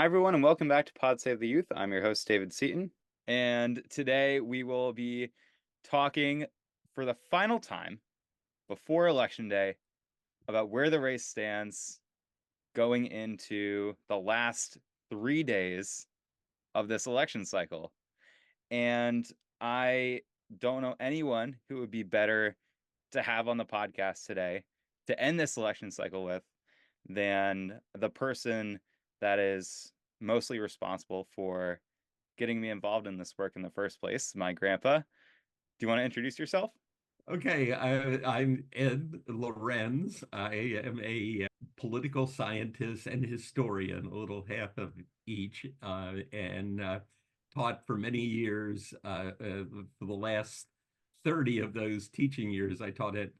Hi, everyone, and welcome back to Pod Save the Youth. I'm your host, David Seaton, and today we will be talking for the final time before Election Day about where the race stands going into the last 3 days of this election cycle. And I don't know anyone who would be better to have on the podcast today to end this election cycle with than the person that is mostly responsible for getting me involved in this work in the first place, my grandpa. Do you want to introduce yourself? Okay, I'm Ed Lorenz. I am a political scientist and historian, a little half of each, and taught for many years. For the last 30 of those teaching years, I taught at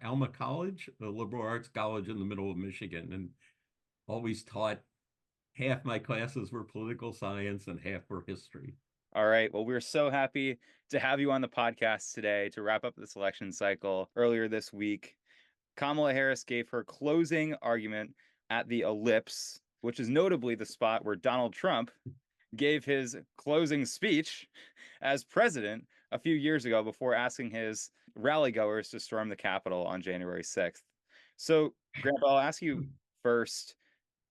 Alma College, the liberal arts college in the middle of Michigan, and always taught half my classes were political science and half were history. All right. Well, we're so happy to have you on the podcast today to wrap up this election cycle. Earlier this week, Kamala Harris gave her closing argument at the Ellipse, which is notably the spot where Donald Trump gave his closing speech as president a few years ago before asking his rally goers to storm the Capitol on January 6th. So, Grandpa, I'll ask you first,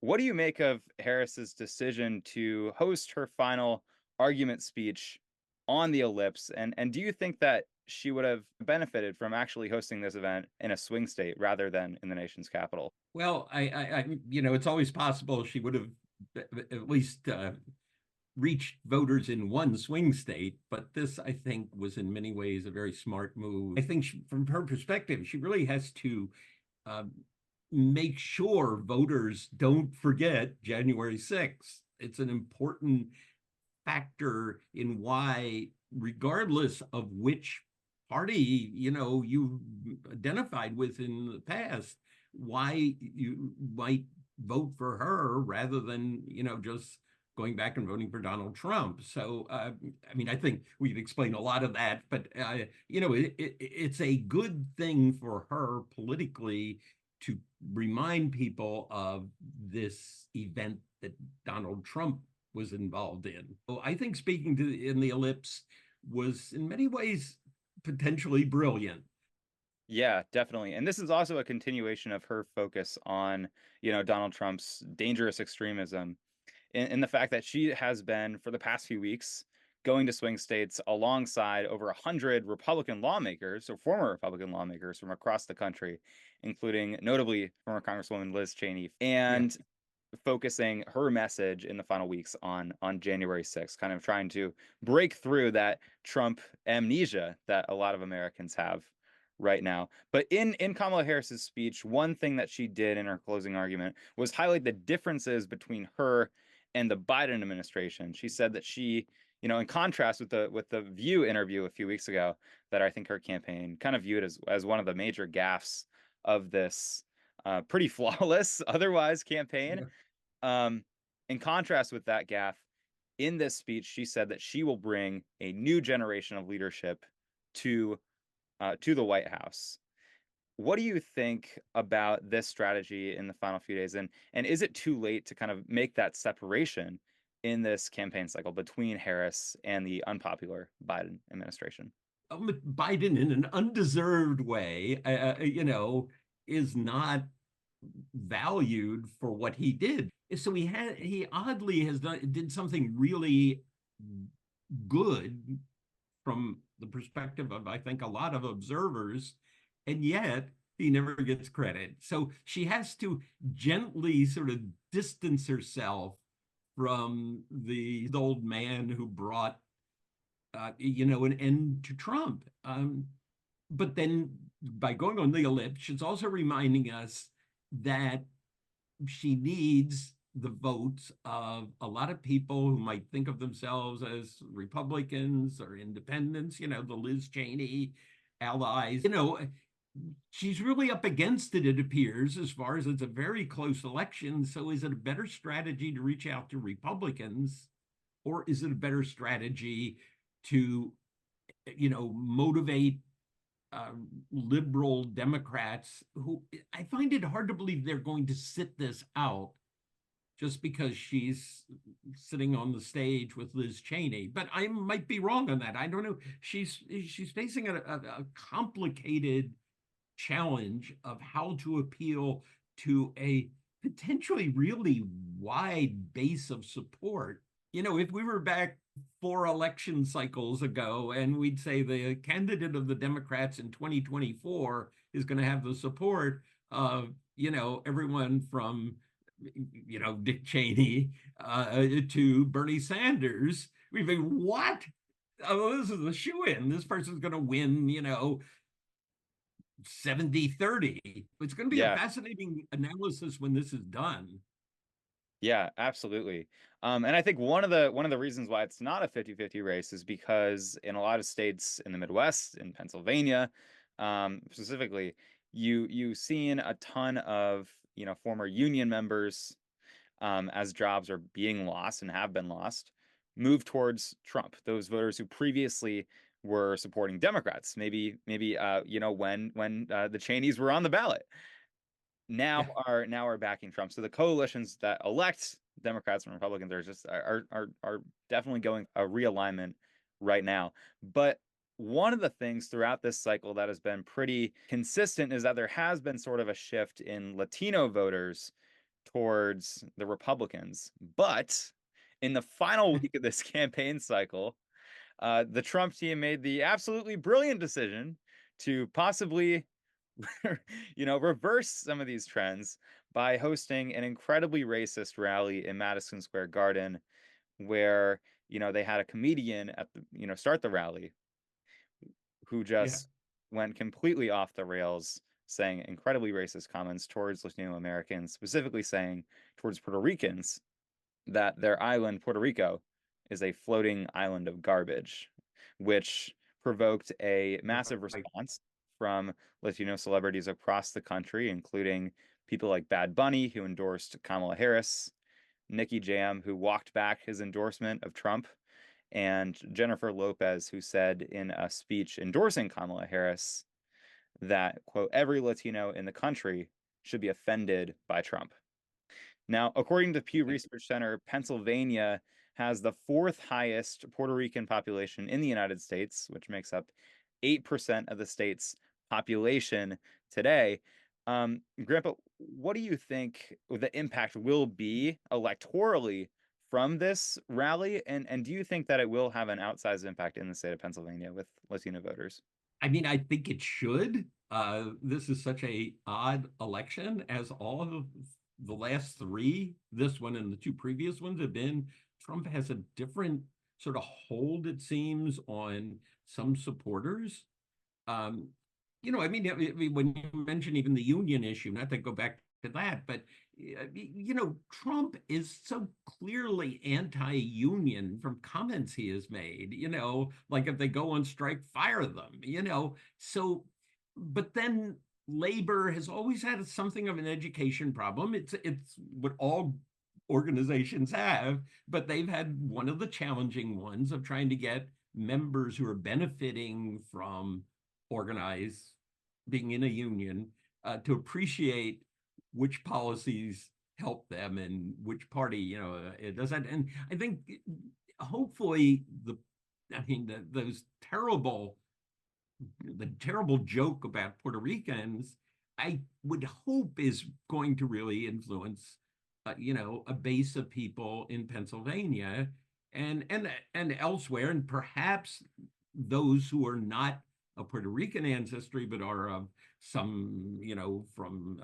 what do you make of Harris's decision to host her final argument speech on the Ellipse? And do you think that she would have benefited from actually hosting this event in a swing state rather than in the nation's capital? Well, it's always possible she would have at least reached voters in one swing state, but this, I think, was in many ways a very smart move. I think from her perspective, she really has to uh, make sure voters don't forget January 6th. It's an important factor in why, regardless of which party, you identified with in the past, why you might vote for her rather than, just going back and voting for Donald Trump. So, I think we could explain a lot of that, but, it's a good thing for her politically to remind people of this event that Donald Trump was involved in. So I think speaking to in the Ellipse was in many ways potentially brilliant. Yeah, definitely. And this is also a continuation of her focus on, Donald Trump's dangerous extremism in the fact that she has been, for the past few weeks, going to swing states alongside over 100 Republican lawmakers or former Republican lawmakers from across the country, including notably former Congresswoman Liz Cheney, Yeah. and focusing her message in the final weeks on January 6th, kind of trying to break through that Trump amnesia that a lot of Americans have right now. But in Kamala Harris's speech, one thing that she did in her closing argument was highlight the differences between her and the Biden administration. She said that she, in contrast with the View interview a few weeks ago, that I think her campaign kind of viewed as one of the major gaffes of this pretty flawless otherwise campaign. Um, in contrast with that gaffe, in this speech, she said that she will bring a new generation of leadership to to the White House. What do you think about this strategy in the final few days? And is it too late to kind of make that separation in this campaign cycle between Harris and the unpopular Biden administration? Biden, in an undeserved way, is not valued for what he did. So he oddly did something really good from the perspective of, I think, a lot of observers, and yet he never gets credit. So she has to gently sort of distance herself from the old man who brought, an end to Trump. But then by going on the ellipse, she's also reminding us that she needs the votes of a lot of people who might think of themselves as Republicans or independents, the Liz Cheney allies. She's really up against it, it appears, as far as it's a very close election. So is it a better strategy to reach out to Republicans, or is it a better strategy to, motivate uh, liberal Democrats who I find it hard to believe they're going to sit this out just because she's sitting on the stage with Liz Cheney. But I might be wrong on that. I don't know. She's facing a complicated challenge of how to appeal to a potentially really wide base of support. If we were back 4 election cycles ago and we'd say the candidate of the Democrats in 2024 is going to have the support of, everyone from, Dick Cheney to Bernie Sanders, we'd be, what? Oh, this is a shoe-in. This person's going to win, 70-30. It's going to be a Yeah. fascinating analysis when this is done. Yeah, absolutely. And I think one of the reasons why it's not a 50-50 race is because in a lot of states in the Midwest, in Pennsylvania, specifically, you've seen a ton of, former union members, as jobs are being lost and have been lost, move towards Trump. Those voters who previously were supporting Democrats, maybe when the Cheneys were on the ballot, now Yeah. are backing Trump. So the coalitions that elect Democrats and Republicans are definitely going a realignment right now. But one of the things throughout this cycle that has been pretty consistent is that there has been sort of a shift in Latino voters towards the Republicans. But in the final week of this campaign cycle, the Trump team made the absolutely brilliant decision to possibly reverse some of these trends by hosting an incredibly racist rally in Madison Square Garden, where, they had a comedian at start the rally who Yeah. just went completely off the rails, saying incredibly racist comments towards Latino Americans, specifically saying towards Puerto Ricans that their island, Puerto Rico, is a floating island of garbage, which provoked a massive Right. response from Latino celebrities across the country, including people like Bad Bunny, who endorsed Kamala Harris, Nicky Jam, who walked back his endorsement of Trump, and Jennifer Lopez, who said in a speech endorsing Kamala Harris that, quote, every Latino in the country should be offended by Trump. Now, according to Pew Research Center, Pennsylvania has the fourth highest Puerto Rican population in the United States, which makes up 8% of the state's population today. Grandpa, what do you think the impact will be electorally from this rally? And do you think that it will have an outsized impact in the state of Pennsylvania with Latino voters? I mean, I think it should. This is such a odd election, as all of the last three, this one and the two previous ones have been. Trump has a different sort of hold, it seems, on some supporters. Um, I mean, when you mention even the union issue, not to go back to that, but Trump is so clearly anti-union from comments he has made. Like if they go on strike, fire them. So, but then labor has always had something of an education problem. It's what all organizations have, but they've had one of the challenging ones of trying to get members who are benefiting from organize being in a union to appreciate which policies help them and which party it does that. And I think hopefully those terrible joke about Puerto Ricans, I would hope is going to really influence a base of people in Pennsylvania and elsewhere, and perhaps those who are not of Puerto Rican ancestry, but are of some, from,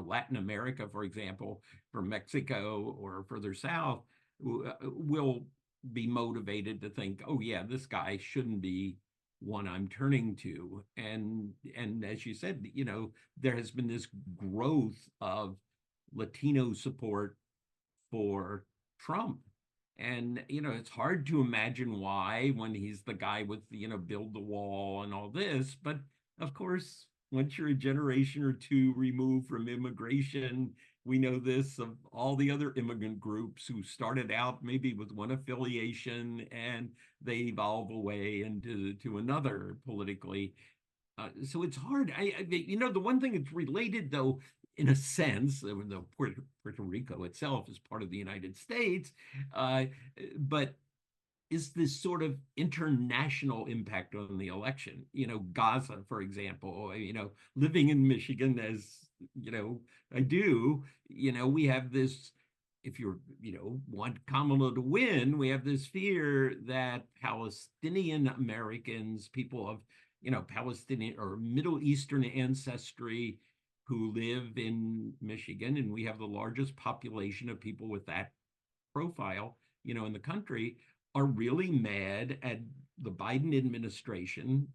Latin America, for example, from Mexico or further south, will be motivated to think, oh yeah, this guy shouldn't be one I'm turning to. And as you said, there has been this growth of Latino support for Trump. And, it's hard to imagine why when he's the guy with, build the wall and all this. But of course, once you're a generation or two removed from immigration, we know this of all the other immigrant groups who started out maybe with one affiliation and they evolve away into to another politically. So it's hard. The one thing that's related though in a sense, even though Puerto Rico itself is part of the United States, uh, but is this sort of international impact on the election? Gaza, for example, living in Michigan as, I do, we have this, if want Kamala to win, we have this fear that Palestinian Americans, people of, Palestinian or Middle Eastern ancestry who live in Michigan, and we have the largest population of people with that profile, in the country, are really mad at the Biden administration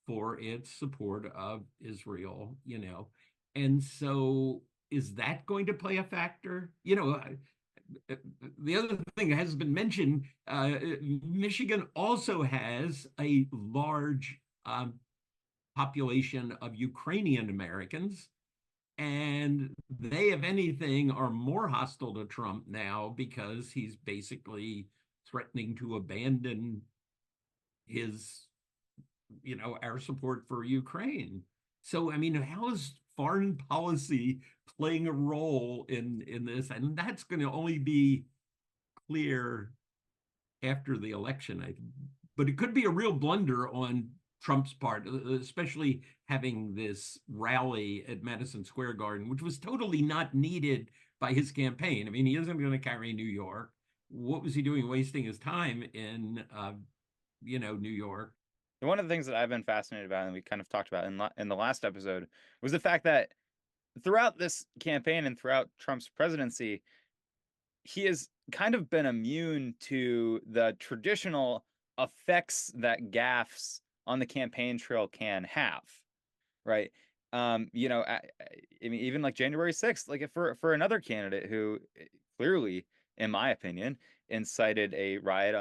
for its support of Israel. And so is that going to play a factor? The other thing that has been mentioned, Michigan also has a large population of Ukrainian Americans, and they, if anything, are more hostile to Trump now because he's basically threatening to abandon his, our support for Ukraine. So, I mean, how is foreign policy playing a role in this? And that's going to only be clear after the election. But it could be a real blunder on Trump's part, especially having this rally at Madison Square Garden, which was totally not needed by his campaign. I mean, he isn't going to carry New York. What was he doing wasting his time in, New York? And one of the things that I've been fascinated about, and we kind of talked about in the last episode, was the fact that throughout this campaign and throughout Trump's presidency, he has kind of been immune to the traditional effects that gaffes on the campaign trail can have, right? I mean, even like January 6th, like if for another candidate who clearly, in my opinion, incited a riot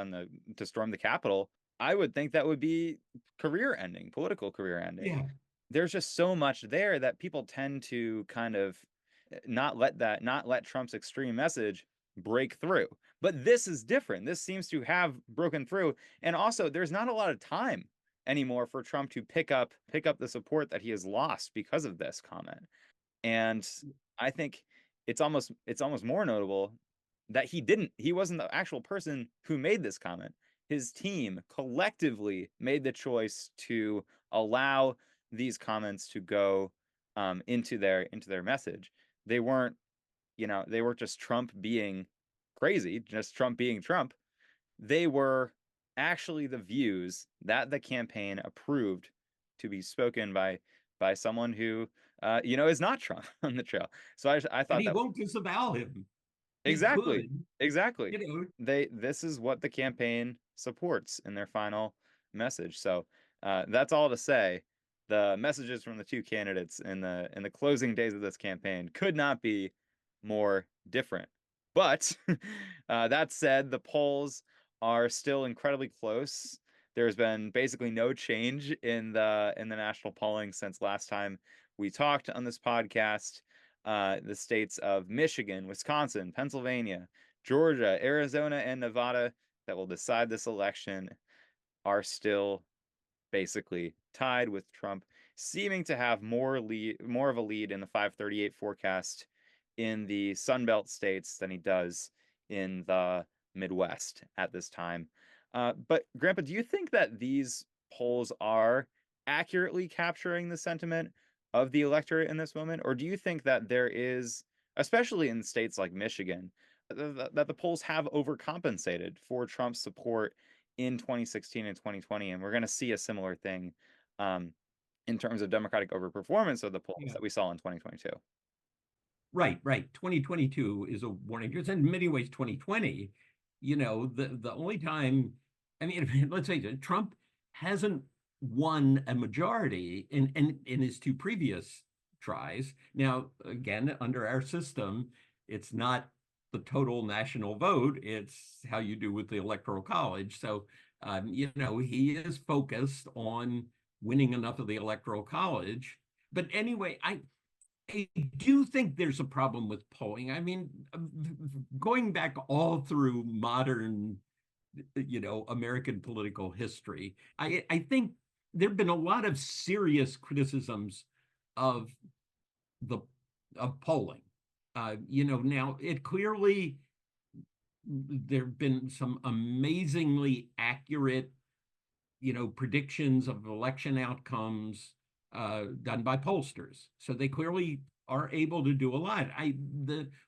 to storm the Capitol, I would think that would be career ending, political career ending. Yeah. There's just so much there that people tend to kind of not let Trump's extreme message break through. But this is different. This seems to have broken through. And also, there's not a lot of time anymore for Trump to pick up the support that he has lost because of this comment. And I think it's almost more notable that he wasn't the actual person who made this comment. His team collectively made the choice to allow these comments to go into their message. They weren't, they weren't just Trump being crazy, just Trump being Trump. They were actually the views that the campaign approved to be spoken by someone who is not Trump on the trail. So I And thought he that won't disavow him. He exactly, could, exactly. you know, This is what the campaign supports in their final message. So that's all to say. The messages from the two candidates in the closing days of this campaign could not be more different. But that said, the polls are still incredibly close. There's been basically no change in the national polling since last time we talked on this podcast. The states of Michigan, Wisconsin, Pennsylvania, Georgia, Arizona, and Nevada that will decide this election are still basically tied, with Trump seeming to have more of a lead in the 538 forecast in the Sun Belt states than he does in the Midwest at this time. But Grandpa, do you think that these polls are accurately capturing the sentiment of the electorate in this moment, or do you think that there is, especially in states like Michigan, that the polls have overcompensated for Trump's support in 2016 and 2020, and we're going to see a similar thing um, in terms of Democratic overperformance of the polls yeah. that we saw in 2022? Right, right. 2022 is a warning. Because in many ways, 2020, the only time, I mean, let's say that Trump hasn't won a majority in his two previous tries. Now, again, under our system, it's not the total national vote, it's how you do with the Electoral College. So, he is focused on winning enough of the Electoral College. But anyway, I do think there's a problem with polling. I mean, going back all through modern, American political history, I think there have been a lot of serious criticisms of the of polling. Now it clearly there have been some amazingly accurate, predictions of election outcomes done by pollsters. So they clearly are able to do a lot.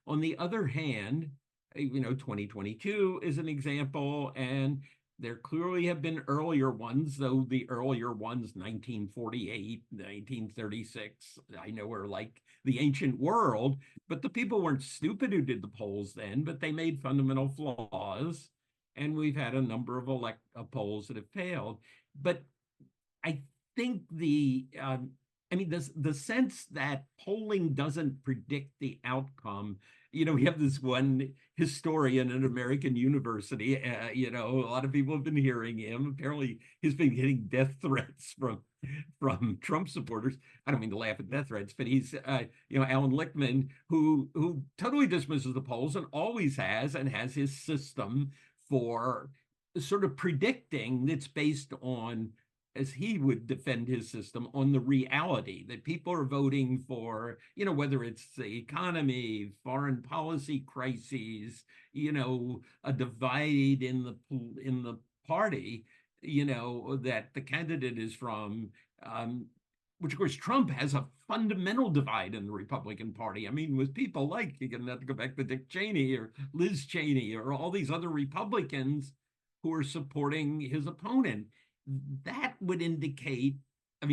On the other hand, 2022 is an example, and there clearly have been earlier ones, though the earlier ones, 1948, 1936, I know are like the ancient world, but the people weren't stupid who did the polls then, but they made fundamental flaws. And we've had a number of polls that have failed. But I think the sense that polling doesn't predict the outcome. We have this one historian at American University. A lot of people have been hearing him. Apparently, he's been getting death threats from Trump supporters. I don't mean to laugh at death threats, but he's Alan Lichtman, who totally dismisses the polls and always has, and has his system for sort of predicting that's based on, as he would defend his system, on the reality that people are voting for, whether it's the economy, foreign policy crises, a divide in the party, that the candidate is from, which of course Trump has a fundamental divide in the Republican Party. I mean, with people like, you can have to go back to Dick Cheney or Liz Cheney or all these other Republicans who are supporting his opponent. That would indicate,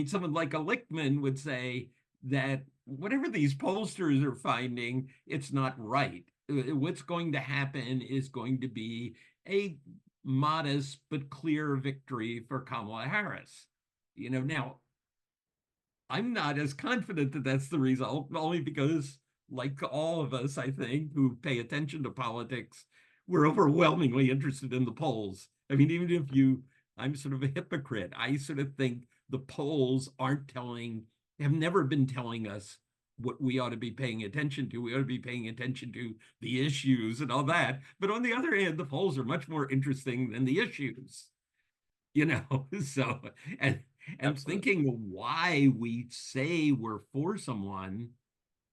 someone like a Lichtman would say that whatever these pollsters are finding, it's not right. What's going to happen is going to be a modest but clear victory for Kamala Harris. Now, I'm not as confident that that's the result, only because, like all of us, I think, who pay attention to politics, we're overwhelmingly interested in the polls. Even if I'm sort of a hypocrite. I sort of think the polls have never been telling us what we ought to be paying attention to. We ought to be paying attention to the issues and all that. But on the other hand, the polls are much more interesting than the issues, So, and Absolutely. thinking why we say we're for someone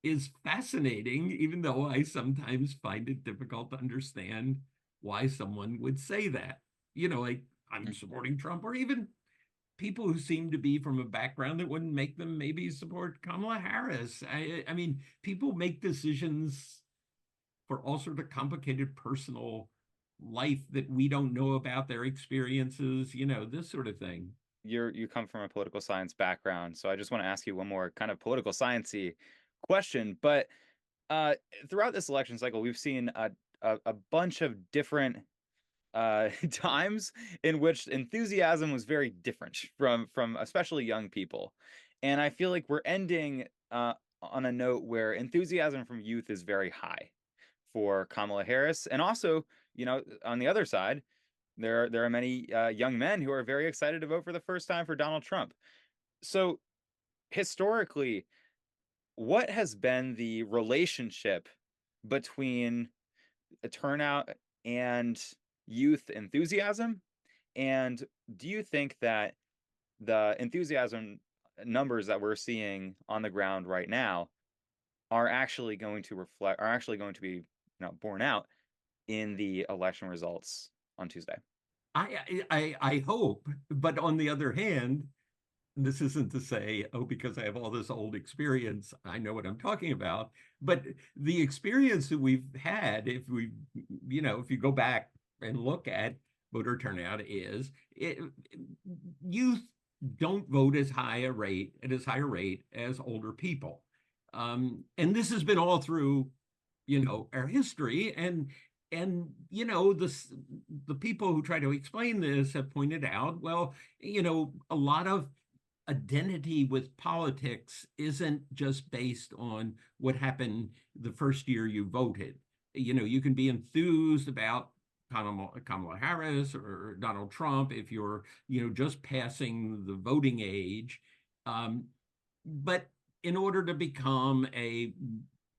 is fascinating, even though I sometimes find it difficult to understand why someone would say that. Like, I'm supporting Trump, or even people who seem to be from a background that wouldn't make them maybe support Kamala Harris. People make decisions for all sorts of complicated personal life that we don't know about, their experiences, this sort of thing. You come from a political science background, so I just want to ask you one more kind of political sciencey question. But uh, throughout this election cycle, we've seen a bunch of different times in which enthusiasm was very different from especially young people, and I feel like we're ending on a note where enthusiasm from youth is very high for Kamala Harris, and also, on the other side, there are many young men who are very excited to vote for the first time for Donald Trump. So historically, what has been the relationship between a turnout and youth enthusiasm? And do you think that the enthusiasm numbers that we're seeing on the ground right now are actually going to be, borne out in the election results on Tuesday? I hope, but on the other hand, this isn't to say, oh, because I have all this old experience, I know what I'm talking about. But the experience that we've had, if you go back and look at voter turnout, youth don't vote at as high a rate as older people. And this has been all through, our history. The people who try to explain this have pointed out, well, a lot of identity with politics isn't just based on what happened the first year you voted. You can be enthused about Kamala Harris or Donald Trump if you're, just passing the voting age. But in order to become a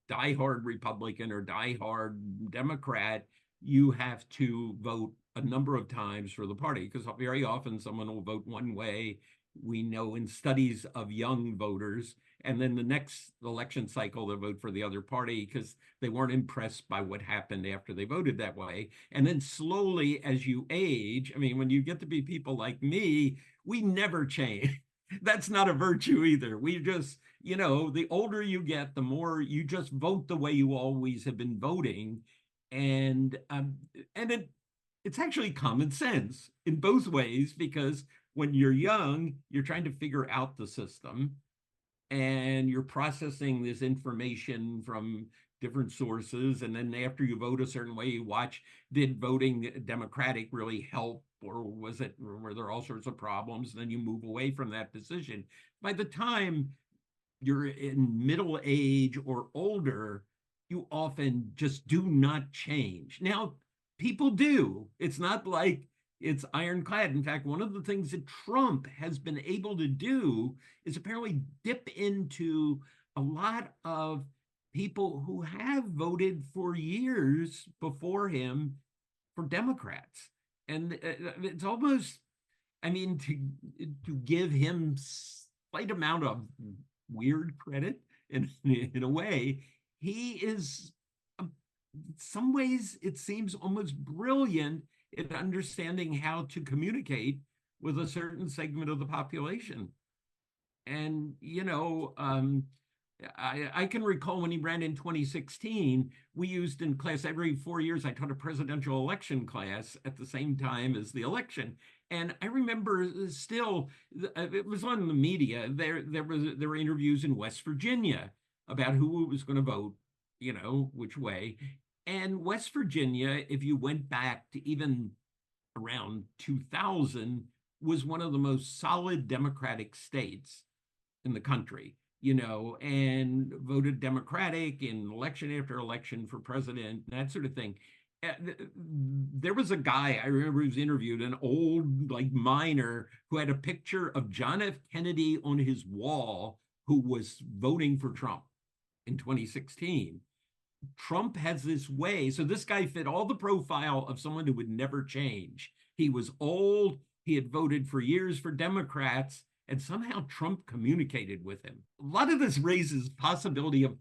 diehard Republican or diehard Democrat, you have to vote a number of times for the party, because very often someone will vote one way We know in studies of young voters, and then the next election cycle, they vote for the other party because they weren't impressed by what happened after they voted that way. And then slowly, as you age, I mean, when you get to be people like me, we never change. That's not a virtue either. We just, the older you get, the more you just vote the way you always have been voting. And it's actually common sense in both ways, because when you're young, you're trying to figure out the system and you're processing this information from different sources. And then after you vote a certain way, you watch, did voting Democratic really help? Or were there all sorts of problems? And then you move away from that decision. By the time you're in middle age or older, you often just do not change. Now, people do. It's not like it's ironclad. In fact, one of the things that Trump has been able to do is apparently dip into a lot of people who have voted for years before him for Democrats. And it's almost, I mean, to give him slight amount of weird credit in a way, he is, in some ways, it seems almost brilliant in understanding how to communicate with a certain segment of the population. And, I can recall when he ran in 2016, we used in class every 4 years, I taught a presidential election class at the same time as the election. And I remember still, it was on the media. There were interviews in West Virginia about who was going to vote, which way. And West Virginia, if you went back to even around 2000, was one of the most solid Democratic states in the country, and voted Democratic in election after election for president, that sort of thing. There was a guy I remember who was interviewed, an old like miner who had a picture of John F. Kennedy on his wall, who was voting for Trump in 2016. Trump has this way. So this guy fit all the profile of someone who would never change. He was old. He had voted for years for Democrats, and somehow Trump communicated with him. A lot of this raises possibility of,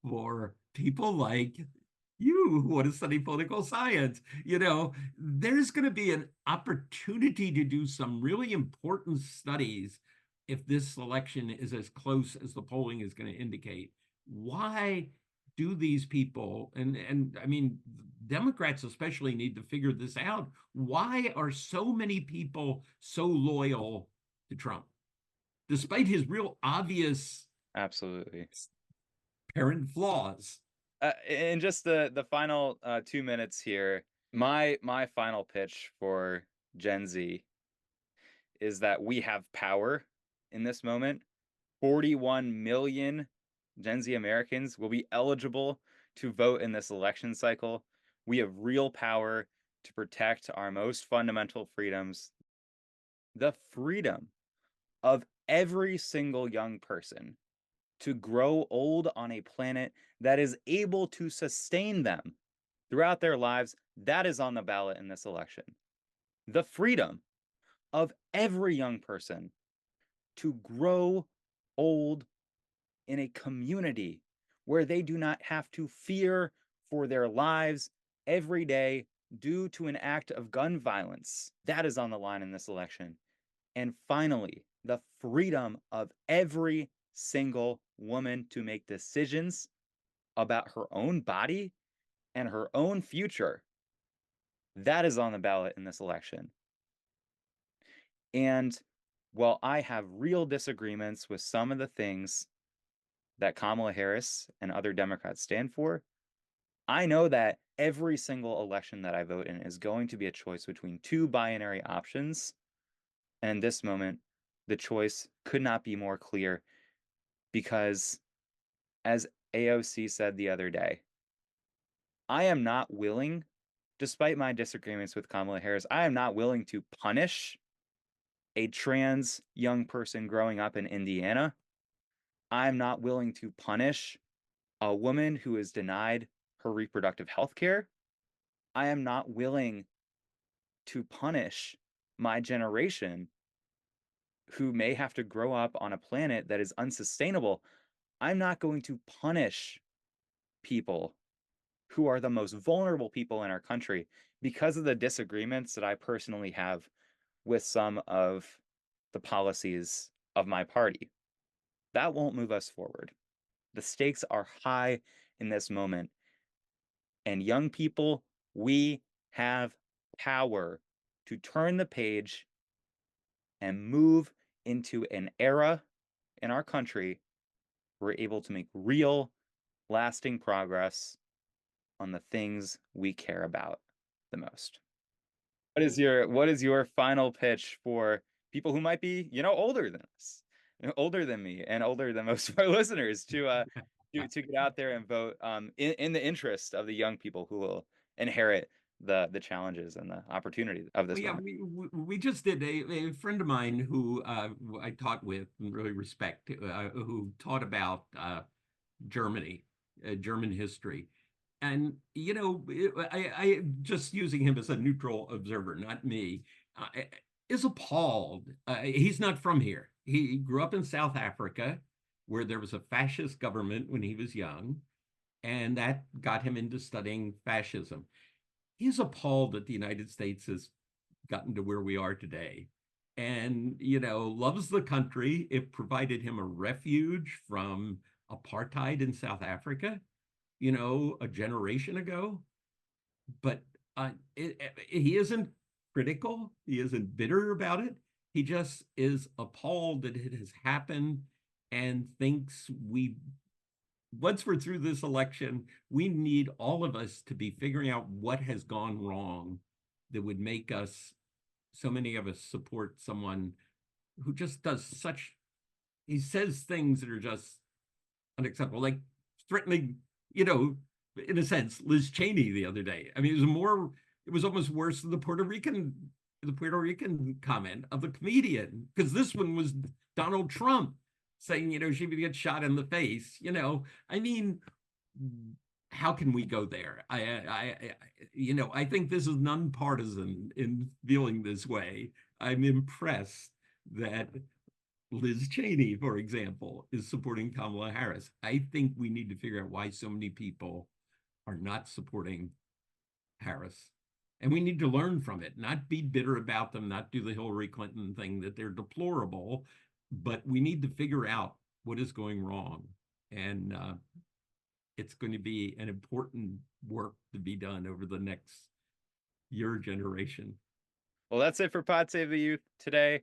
for people like you who want to study political science, there's going to be an opportunity to do some really important studies if this election is as close as the polling is going to indicate. Why do these people, and I mean, Democrats especially need to figure this out. Why are so many people so loyal to Trump, despite his real obvious Absolutely. apparent flaws? In just the final 2 minutes here, my final pitch for Gen Z is that we have power in this moment. 41 million Gen Z Americans will be eligible to vote in this election cycle. We have real power to protect our most fundamental freedoms, the freedom of every single young person to grow old on a planet that is able to sustain them throughout their lives. That is on the ballot in this election. The freedom of every young person to grow old in a community where they do not have to fear for their lives every day due to an act of gun violence. That is on the line in this election. And finally, the freedom of every single woman to make decisions about her own body and her own future. That is on the ballot in this election. And while I have real disagreements with some of the things that Kamala Harris and other Democrats stand for, I know that every single election that I vote in is going to be a choice between two binary options. And in this moment, the choice could not be more clear because, as AOC said the other day, I am not willing, despite my disagreements with Kamala Harris, I am not willing to punish a trans young person growing up in Indiana. I'm not willing to punish a woman who is denied her reproductive health care. I am not willing to punish my generation who may have to grow up on a planet that is unsustainable. I'm not going to punish people who are the most vulnerable people in our country because of the disagreements that I personally have with some of the policies of my party. That won't move us forward. The stakes are high in this moment. And young people, we have power to turn the page and move into an era in our country where we're able to make real, lasting progress on the things we care about the most. What is your final pitch for people who might be, older than us, older than me, and older than most of our listeners to get out there and vote in the interest of the young people who will inherit the challenges and the opportunities of Well, this yeah, moment? we just did a friend of mine who I taught with and really respect, who taught about Germany, German history. And, I just using him as a neutral observer, not me, uh, is appalled. He's not from here. He grew up in South Africa, where there was a fascist government when he was young, and that got him into studying fascism. He's appalled that the United States has gotten to where we are today, and loves the country. It provided him a refuge from apartheid in South Africa, a generation ago. But he isn't critical, he isn't bitter about it. He just is appalled that it has happened, and thinks we once we're through this election, we need all of us to be figuring out what has gone wrong that would make us, so many of us, support someone who just does such, he says things that are just unacceptable, like threatening, you know, in a sense, Liz Cheney the other day. I mean, it was almost worse than the Puerto Rican comment of the comedian, because this one was Donald Trump saying, she would get shot in the face. I mean, how can we go there? I think this is nonpartisan in feeling this way. I'm impressed that Liz Cheney, for example, is supporting Kamala Harris. I think we need to figure out why so many people are not supporting Harris. And we need to learn from it, not be bitter about them, not do the Hillary Clinton thing that they're deplorable, but we need to figure out what is going wrong. And it's going to be an important work to be done over the next year generation. Well, that's it for Pod Save the Youth today.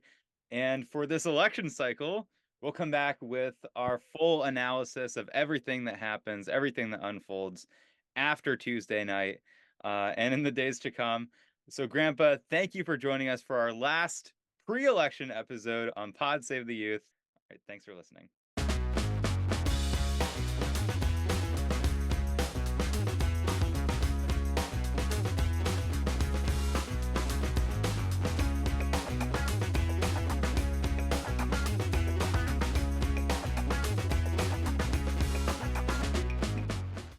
And for this election cycle, we'll come back with our full analysis of everything that happens, everything that unfolds after Tuesday night and in the days to come. So, Grandpa, thank you for joining us for our last pre election episode on Pod Save the Youth. All right, thanks for listening.